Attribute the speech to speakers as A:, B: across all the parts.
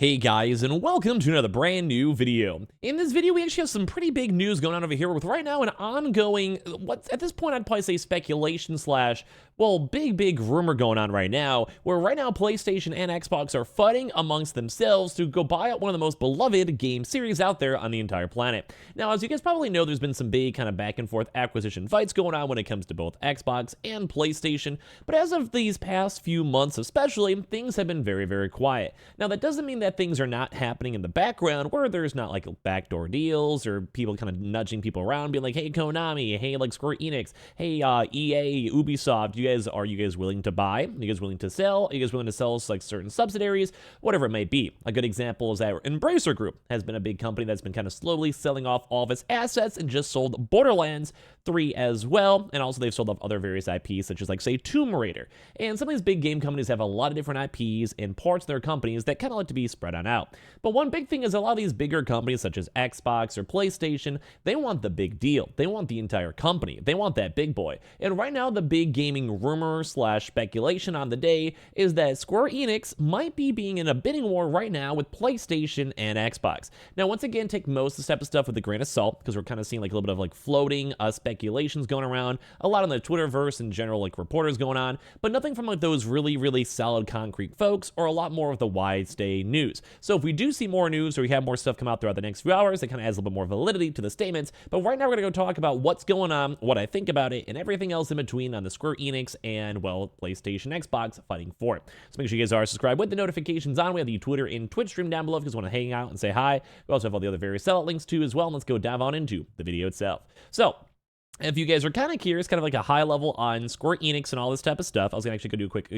A: Hey guys, and welcome to another brand new video. In this video, we actually have some pretty big news going on over here with right now an ongoing, what at this point I'd probably say speculation slash, well, big rumor going on right now, where right now PlayStation and Xbox are fighting amongst themselves to go buy out one of the most beloved game series out there on the entire planet. Now, as you guys probably know, there's been some big kind of back and forth acquisition fights going on when it comes to both Xbox and PlayStation, but as of these past few months especially, things have been very quiet. Now, that doesn't mean that things are not happening in the background where there's not like backdoor deals or people kind of nudging people around being like, hey Konami, hey like Square Enix, hey EA, Ubisoft, are you guys willing to buy? Are you guys willing to sell? Are you guys willing to sell like certain subsidiaries? Whatever it may be. A good example is that Embracer Group has been a big company that's been kind of slowly selling off all of its assets and just sold Borderlands 3 as well, and also they've sold off other various IPs such as like say Tomb Raider. And some of these big game companies have a lot of different IPs and parts of their companies that kind of like to be spread on out. But one big thing is a lot of these bigger companies such as Xbox or PlayStation, they want the big deal. They want the entire company. They want that big boy. And right now the big gaming rumor slash speculation on the day is that Square Enix might be being in a bidding war right now with PlayStation and Xbox. Now once again, take most of this type of stuff with a grain of salt because we're kind of seeing like a little bit of like floating speculations going around, a lot on the Twitterverse in general, like reporters going on, but nothing from like those really solid concrete folks or a lot more of the wide stay news. So if we do see more news or we have more stuff come out throughout the next few hours, it kind of adds a little bit more validity to the statements. But right now we're going to go talk about what's going on, what I think about it, and everything else in between on the Square Enix and, well, PlayStation, Xbox fighting for it. So make sure you guys are subscribed with the notifications on. We have the Twitter and Twitch stream down below if you guys want to hang out and say hi. We also have all the other various sellout links too as well. And let's go dive on into the video itself. So, if you guys are kind of curious, kind of like a high level on Square Enix and all this type of stuff, I was going to actually go do a quick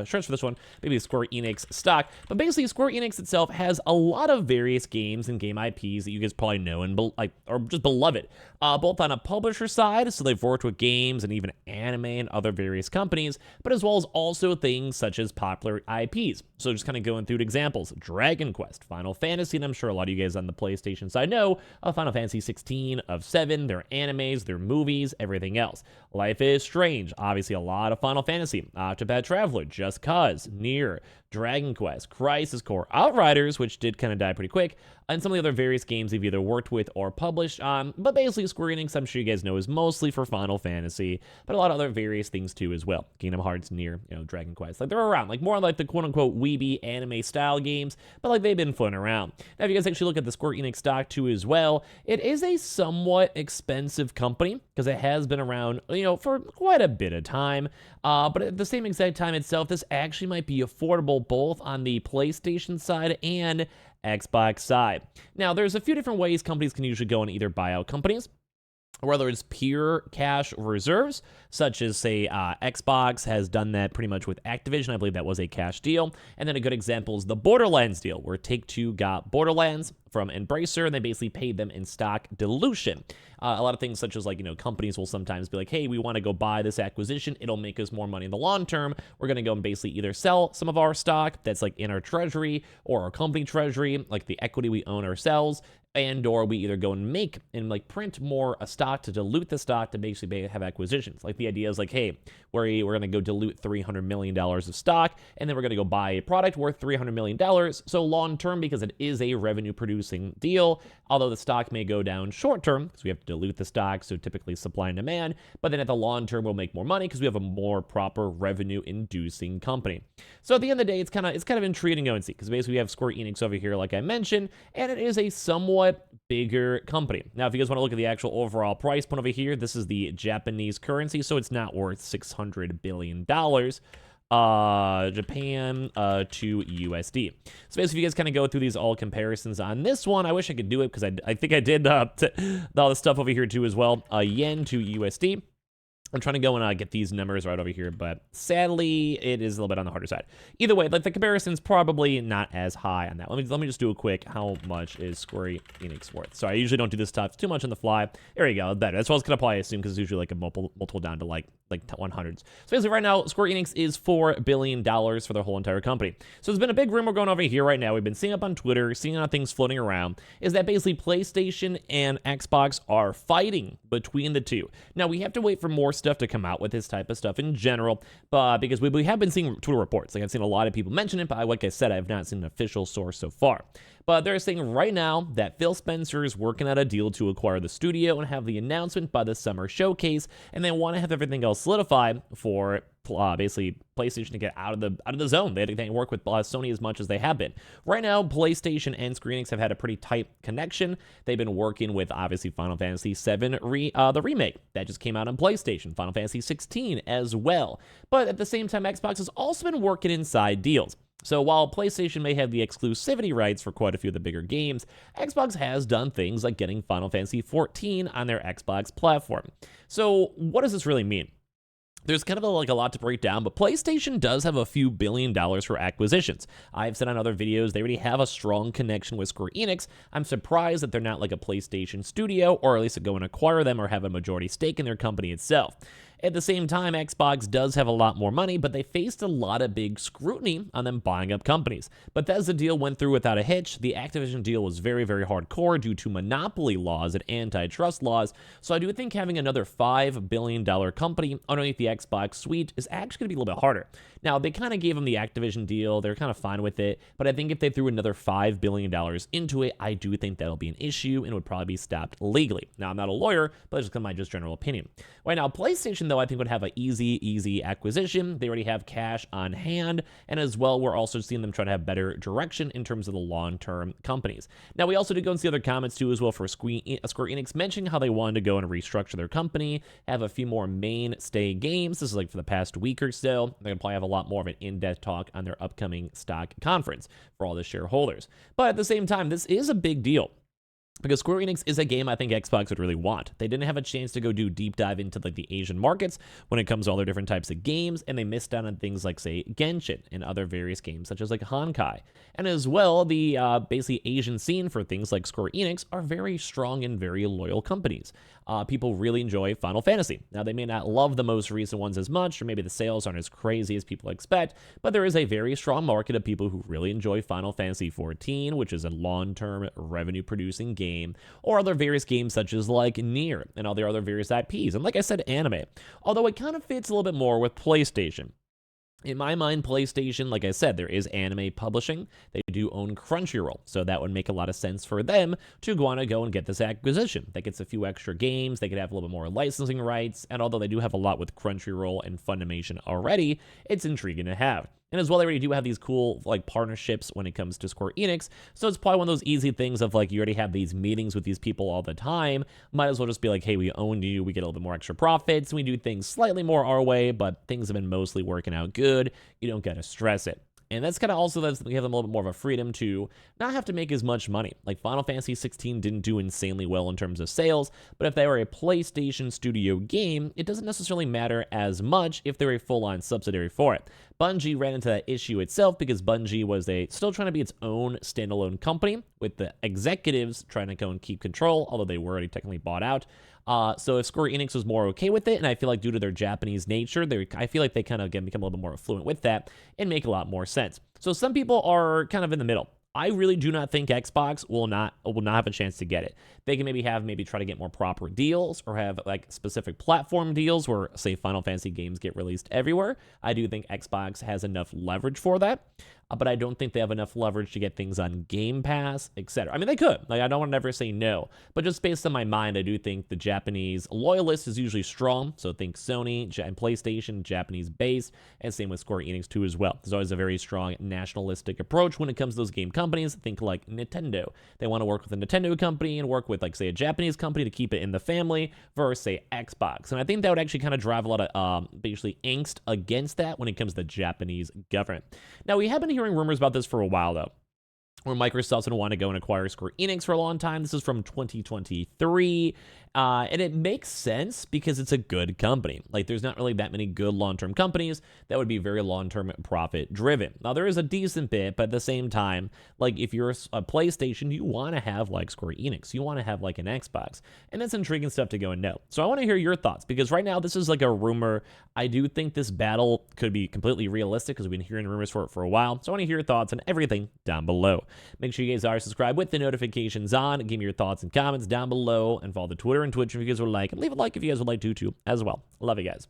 A: search for this one, maybe Square Enix stock. But basically, Square Enix itself has a lot of various games and game IPs that you guys probably know and like are just beloved, both on a publisher side, so they've worked with games and even anime and other various companies, but as well as also things such as popular IPs. So just kind of going through examples: Dragon Quest, Final Fantasy, and I'm sure a lot of you guys on the PlayStation side know Final Fantasy 16 of 7, their animes, their movies, everything else. Life is Strange, obviously a lot of Final Fantasy, Octopath Traveler, Just Cause, Nier, Dragon Quest, Crisis Core, Outriders, which did kind of die pretty quick, and some of the other various games they've either worked with or published on. But basically, Square Enix, I'm sure you guys know, is mostly for Final Fantasy, but a lot of other various things too as well. Kingdom Hearts, Nier, Dragon Quest, like they're around, like more like the quote-unquote weeby anime style games, but like they've been floating around. Now, if you guys actually look at the Square Enix stock too as well, it is a somewhat expensive company because it has been around, for quite a bit of time. But at the same exact time itself, this actually might be affordable both on the PlayStation side and Xbox side. Now, there's a few different ways companies can usually go and either buy out companies, whether it's pure cash reserves, such as, say, Xbox has done that pretty much with Acquisition. I believe that was a cash deal. And then a good example is the Borderlands deal, where Take-Two got Borderlands from Embracer, and they basically paid them in stock dilution. A lot of things such as, like, companies will sometimes be like, hey, we want to go buy this acquisition. It'll make us more money in the long term. We're going to go and basically either sell some of our stock that's, like, in our treasury or our company treasury, like the equity we own ourselves, and or we either go and make and like print more a stock to dilute the stock to basically have acquisitions. Like the idea is like, hey, we're going to go dilute $300 million of stock, and then we're going to go buy a product worth $300 million. So long term, because it is a revenue producing deal, although the stock may go down short term because we have to dilute the stock, so typically supply and demand, but then at the long term we'll make more money because we have a more proper revenue inducing company. So at the end of the day, it's kind of intriguing to go and see, because basically we have Square Enix over here, like I mentioned, and it is a somewhat bigger company. Now, if you guys want to look at the actual overall price point over here, this is the Japanese currency, so it's not worth $600 billion. Japan to USD. So basically, if you guys kind of go through these all comparisons on this one, I wish I could do it because I think I did all the stuff over here too as well. Yen to USD. I'm trying to go and get these numbers right over here, but sadly, it is a little bit on the harder side. Either way, like the comparison's probably not as high on that. Let me just do a quick, how much is Square Enix worth? So I usually don't do this stuff too much on the fly. There you go, better. That's what I was gonna probably assume, because it's usually like a multiple down to like 100s. So basically right now, Square Enix is $4 billion for their whole entire company. So there's been a big rumor going over here right now. We've been seeing up on Twitter, seeing on things floating around, is that basically PlayStation and Xbox are fighting between the two. Now, we have to wait for more stuff to come out with this type of stuff in general, but because we have been seeing Twitter reports. Like, I've seen a lot of people mention it, but like I said, I have not seen an official source so far. But they're saying right now that Phil Spencer is working out a deal to acquire the studio and have the announcement by the summer showcase, and they want to have everything else solidified for basically PlayStation to get out of the zone. They can work with Sony as much as they have been. Right now, PlayStation and Square Enix have had a pretty tight connection. They've been working with obviously Final Fantasy VII, the remake that just came out on PlayStation, Final Fantasy 16 as well. But at the same time, Xbox has also been working inside deals. So while PlayStation may have the exclusivity rights for quite a few of the bigger games, Xbox has done things like getting Final Fantasy 14 on their Xbox platform. So what does this really mean? There's kind of a lot to break down, but PlayStation does have a few $1 billion for acquisitions. I've said on other videos, they already have a strong connection with Square Enix. I'm surprised that they're not like a PlayStation studio, or at least go and acquire them or have a majority stake in their company itself. At the same time, Xbox does have a lot more money, but they faced a lot of big scrutiny on them buying up companies. Bethesda deal went through without a hitch. The Activision deal was very, very hardcore due to monopoly laws and antitrust laws. So I do think having another $5 billion company underneath the Xbox suite is actually going to be a little bit harder. Now, they kind of gave them the Activision deal. They're kind of fine with it. But I think if they threw another $5 billion into it, I do think that'll be an issue and it would probably be stopped legally. Now, I'm not a lawyer, but it's just my general opinion. Right now, PlayStation, though, I think would have an easy acquisition. They already have cash on hand, and as well, we're also seeing them try to have better direction in terms of the long-term companies. Now, we also did go and see other comments, too, as well, for Square Enix mentioning how they wanted to go and restructure their company, have a few more mainstay games. This is like for the past week or so. They're going to probably have a lot more of an in-depth talk on their upcoming stock conference for all the shareholders. But at the same time, this is a big deal, because Square Enix is a game I think Xbox would really want. They didn't have a chance to go do deep dive into like the Asian markets when it comes to all their different types of games, and they missed out on things like, say, Genshin and other various games such as like Honkai. And as well, the basically Asian scene for things like Square Enix are very strong and very loyal companies. People really enjoy Final Fantasy. Now, they may not love the most recent ones as much, or maybe the sales aren't as crazy as people expect, but there is a very strong market of people who really enjoy Final Fantasy 14, which is a long-term revenue-producing game, or other various games such as like Nier and all their other various IPs. And like I said, anime. Although it kind of fits a little bit more with PlayStation. In my mind, PlayStation, like I said, there is anime publishing. They do own Crunchyroll, so that would make a lot of sense for them to want to go and get this acquisition. That gets a few extra games. They could have a little bit more licensing rights, and although they do have a lot with Crunchyroll and Funimation already, it's intriguing to have. And as well, they already do have these cool like partnerships when it comes to Square Enix. So it's probably one of those easy things of like, you already have these meetings with these people all the time. Might as well just be like, hey, we own you. We get a little bit more extra profits. We do things slightly more our way, but things have been mostly working out good. You don't got to stress it. And that's kind of also that we have them a little bit more of a freedom to not have to make as much money. Like Final Fantasy 16 didn't do insanely well in terms of sales, but if they were a PlayStation Studio game, it doesn't necessarily matter as much if they're a full-on subsidiary for it. Bungie ran into that issue itself because Bungie was still trying to be its own standalone company with the executives trying to go and keep control, although they were already technically bought out. So if Square Enix was more okay with it, and I feel like due to their Japanese nature, I feel like they kind of become a little bit more fluent with that and make a lot more sense. So some people are kind of in the middle. I really do not think Xbox will not have a chance to get it. They can maybe try to get more proper deals or have like specific platform deals where, say, Final Fantasy games get released everywhere. I do think Xbox has enough leverage for that, but I don't think they have enough leverage to get things on Game Pass, etc. I mean, they could. Like, I don't want to ever say no, but just based on my mind, I do think the Japanese loyalist is usually strong. So think Sony and PlayStation, Japanese based, and same with Square Enix too as well. There's always a very strong nationalistic approach when it comes to those game companies. Think like Nintendo. They want to work with a Nintendo company and work with, like, say, a Japanese company to keep it in the family versus, say, Xbox. And I think that would actually kind of drive a lot of basically angst against that when it comes to the Japanese government. Now, we have been hearing rumors about this for a while, though, where Microsoft's going to want to go and acquire Square Enix for a long time. This is from 2023, and it makes sense because it's a good company. Like, there's not really that many good long-term companies that would be very long-term profit-driven. Now, there is a decent bit, but at the same time, like, if you're a PlayStation, you want to have, like, Square Enix. You want to have, like, an Xbox, and that's intriguing stuff to go and know. So I want to hear your thoughts, because right now, this is, like, a rumor. I do think this battle could be completely realistic, because we've been hearing rumors for it for a while. So I want to hear your thoughts on everything down below. Make sure you guys are subscribed with the notifications on. Give me your thoughts and comments down below, and follow the Twitter and Twitch if you guys would like, and leave a like if you guys would like to too as well. Love you guys.